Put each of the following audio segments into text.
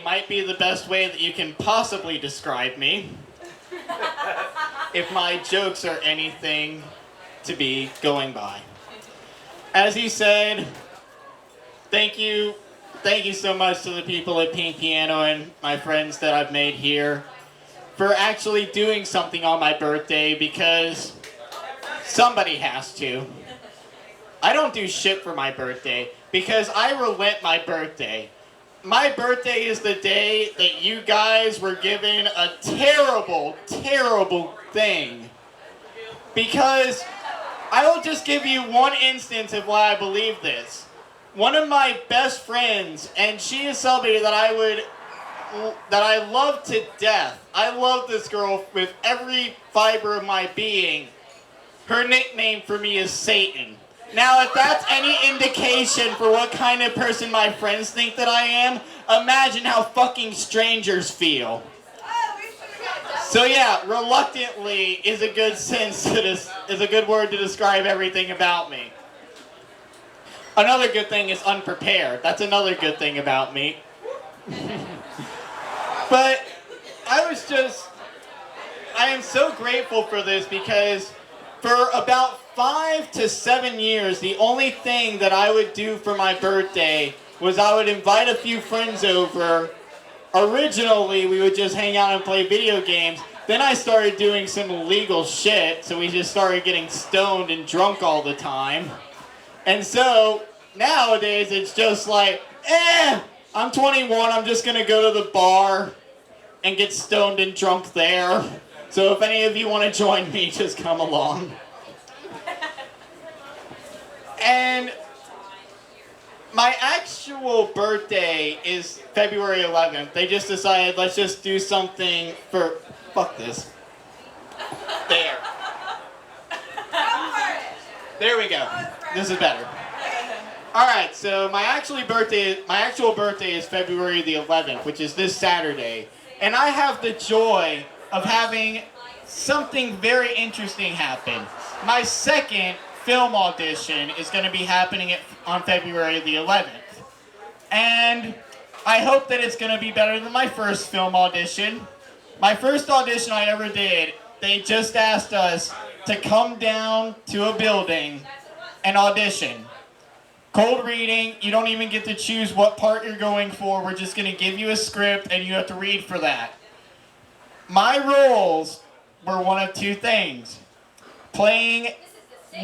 might be the best way that you can possibly describe me. If my jokes are anything to be going by. As he said, thank you so much to the people at Pink Piano and my friends that I've made here for actually doing something on my birthday, because somebody has to. I don't do shit for my birthday because I relent my birthday. My birthday is the day that you guys were given a terrible, terrible thing. Because I will just give you one instance of why I believe this. One of my best friends, and she is somebody that I love to death. I love this girl with every fiber of my being. Her nickname for me is Satan. Now, if that's any indication for what kind of person my friends think that I am, imagine how fucking strangers feel. So yeah, reluctantly is a good is a good word to describe everything about me. Another good thing is unprepared. That's another good thing about me. But I am so grateful for this, because for about 5 to 7 years, the only thing that I would do for my birthday was I would invite a few friends over. Originally, we would just hang out and play video games. Then I started doing some illegal shit, so we just started getting stoned and drunk all the time. And so, nowadays, it's just like, I'm 21, I'm just gonna go to the bar and get stoned and drunk there. So if any of you want to join me, just come along. And my actual birthday is February 11th. They just decided, let's just do something for... Fuck this. There. There we go. This is better. Alright, so my actual birthday is February the 11th, which is this Saturday. And I have the joy of having something very interesting happen. My second film audition is going to be happening on February the 11th. And I hope that it's going to be better than my first film audition. My first audition I ever did, they just asked us to come down to a building and audition. Cold reading, you don't even get to choose what part you're going for. We're just going to give you a script and you have to read for that. My roles were one of two things. Playing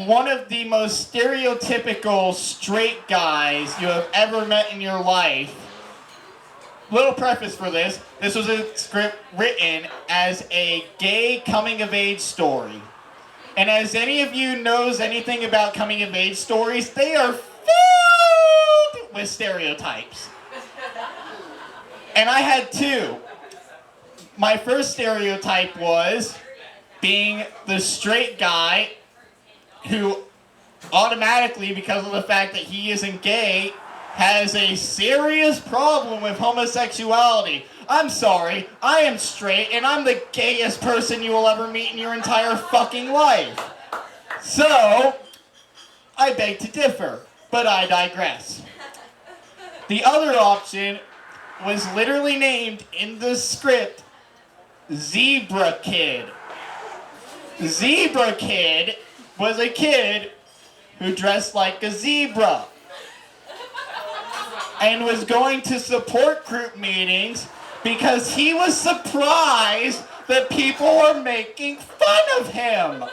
one of the most stereotypical straight guys you have ever met in your life. Little preface for this. This was a script written as a gay coming-of-age story. And as any of you knows anything about coming-of-age stories, they are filled with stereotypes. And I had two. My first stereotype was being the straight guy who automatically, because of the fact that he isn't gay, has a serious problem with homosexuality. I'm sorry, I am straight and I'm the gayest person you will ever meet in your entire fucking life. So, I beg to differ, but I digress. The other option was literally named in the script Zebra Kid. Zebra Kid was a kid who dressed like a zebra and was going to support group meetings because he was surprised that people were making fun of him.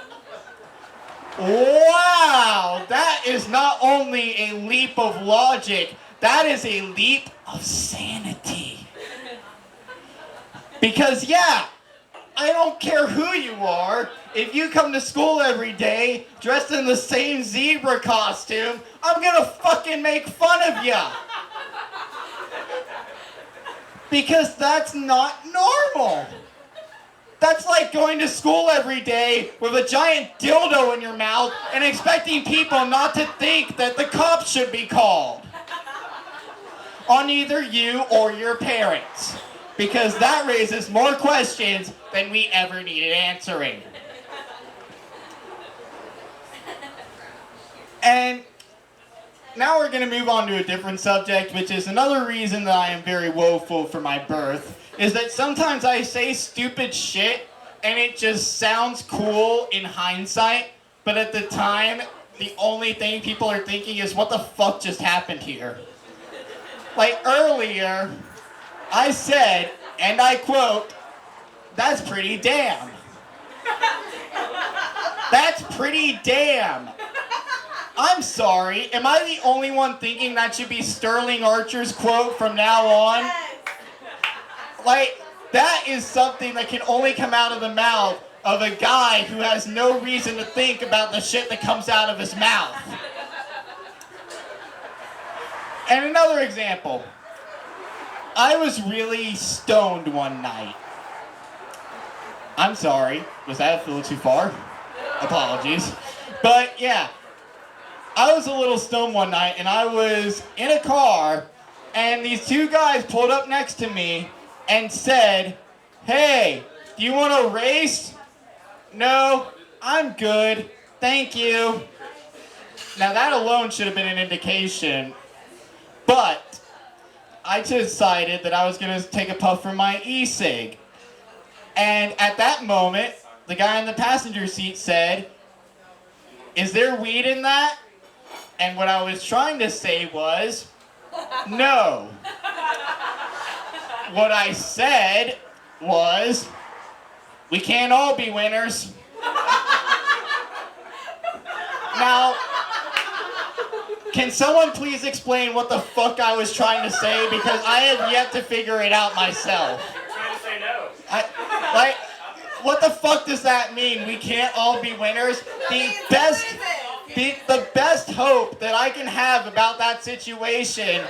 Wow, that is not only a leap of logic, that is a leap of sanity. Because yeah, I don't care who you are, if you come to school every day dressed in the same zebra costume, I'm gonna fucking make fun of ya. Because that's not normal. That's like going to school every day with a giant dildo in your mouth and expecting people not to think that the cops should be called on either you or your parents. Because that raises more questions than we ever needed answering. now we're going to move on to a different subject, which is another reason that I am very woeful for my birth, is that sometimes I say stupid shit and it just sounds cool in hindsight, but at the time, the only thing people are thinking is, what the fuck just happened here? Like earlier, I said, and I quote, "That's pretty damn." That's pretty damn. I'm sorry, am I the only one thinking that should be Sterling Archer's quote from now on? Like, that is something that can only come out of the mouth of a guy who has no reason to think about the shit that comes out of his mouth. And another example. I was really stoned one night. I'm sorry, was that a little too far? Apologies. But yeah, I was a little stoned one night and I was in a car and these two guys pulled up next to me and said, "Hey, do you want to race?" "No, I'm good, thank you." Now that alone should have been an indication, but I decided that I was going to take a puff from my e-cig. And at that moment, the guy in the passenger seat said, "Is there weed in that?" And what I was trying to say was, "No." What I said was, "We can't all be winners." Now, can someone please explain what the fuck I was trying to say? Because I have yet to figure it out myself. You're trying to say no. Like, what the fuck does that mean? We can't all be winners? The best hope that I can have about that situation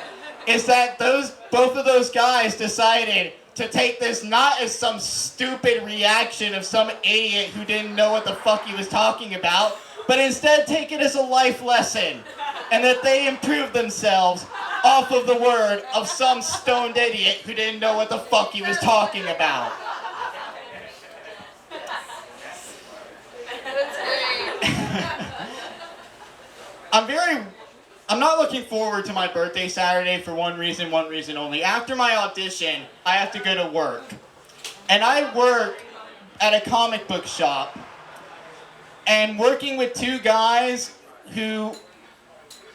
is that both of those guys decided to take this not as some stupid reaction of some idiot who didn't know what the fuck he was talking about, but instead take it as a life lesson, and that they improved themselves off of the word of some stoned idiot who didn't know what the fuck he was talking about. I'm not looking forward to my birthday Saturday for one reason only. After my audition, I have to go to work. And I work at a comic book shop. And working with two guys who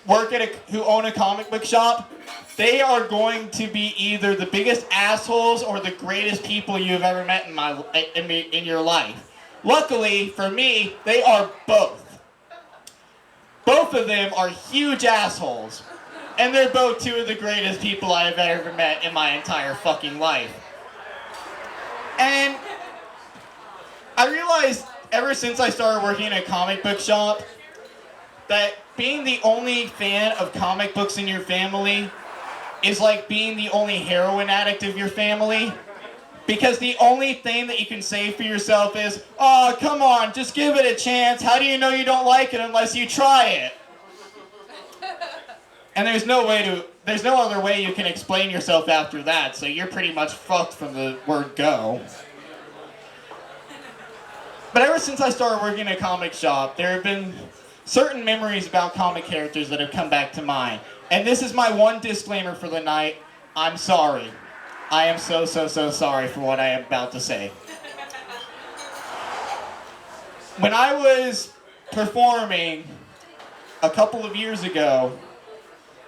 own a comic book shop, they are going to be either the biggest assholes or the greatest people you have ever met in your life. Luckily for me, they are both. Both of them are huge assholes, and they're both two of the greatest people I have ever met in my entire fucking life. And I realized ever since I started working in a comic book shop that being the only fan of comic books in your family is like being the only heroin addict of your family. Because the only thing that you can say for yourself is, "Oh, come on, just give it a chance. How do you know you don't like it unless you try it?" And there's no other way you can explain yourself after that, so you're pretty much fucked from the word go. But ever since I started working in a comic shop, there have been certain memories about comic characters that have come back to mind. And this is my one disclaimer for the night. I'm sorry. I am so sorry for what I am about to say. When I was performing a couple of years ago,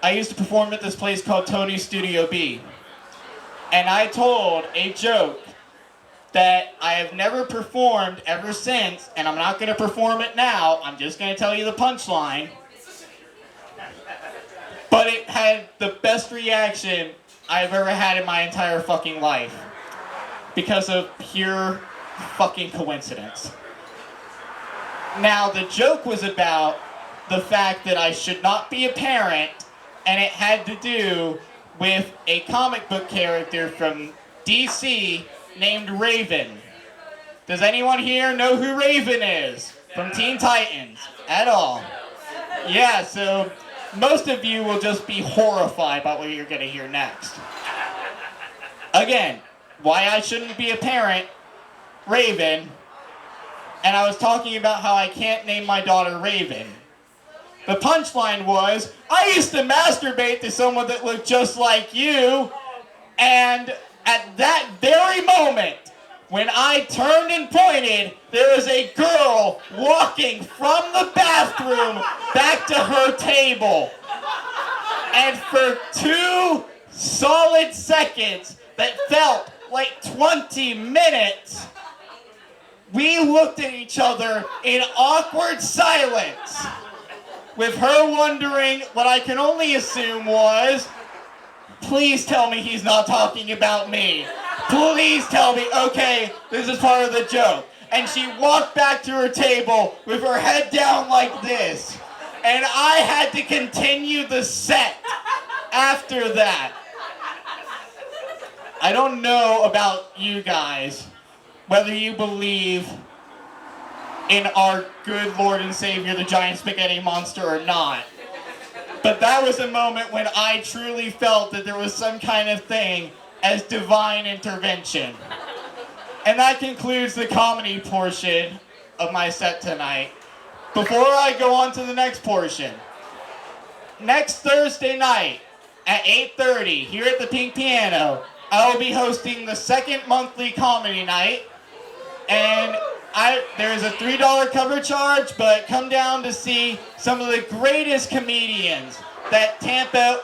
I used to perform at this place called Tony's Studio B. And I told a joke that I have never performed ever since, and I'm not going to perform it now, I'm just going to tell you the punchline. But it had the best reaction I've ever had in my entire fucking life. Because of pure fucking coincidence. Now, the joke was about the fact that I should not be a parent, and it had to do with a comic book character from DC named Raven. Does anyone here know who Raven is? From Teen Titans? At all? Yeah, so most of you will just be horrified by what you're going to hear next. Again, why I shouldn't be a parent, Raven, and I was talking about how I can't name my daughter Raven. The punchline was, I used to masturbate to someone that looked just like you, and at that very moment, when I turned and pointed, there was a girl walking from the bathroom back to her table. And for 2 solid seconds that felt like 20 minutes, we looked at each other in awkward silence, with her wondering what I can only assume was, please tell me he's not talking about me. Please tell me, okay, this is part of the joke. And she walked back to her table with her head down like this. And I had to continue the set after that. I don't know about you guys, whether you believe in our good Lord and Savior, the giant spaghetti monster, or not. But that was a moment when I truly felt that there was some kind of thing as divine intervention. And that concludes the comedy portion of my set tonight. Before I go on to the next portion, next Thursday night at 8:30 here at the Pink Piano, I will be hosting the second monthly comedy night. And there's a $3 cover charge, but come down to see some of the greatest comedians that Tampa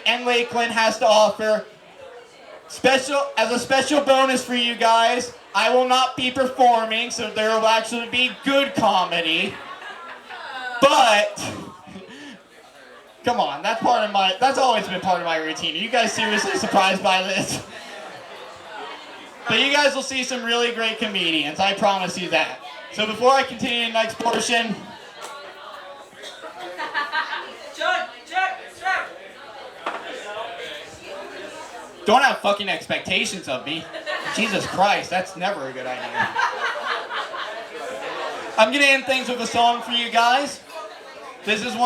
and Lakeland has to offer. As a special bonus for you guys, I will not be performing, so there will actually be good comedy. But come on, that's always been part of my routine. Are you guys seriously surprised by this? But you guys will see some really great comedians, I promise you that. So before I continue the next portion, don't have fucking expectations of me. Jesus Christ, that's never a good idea. I'm gonna end things with a song for you guys. This is one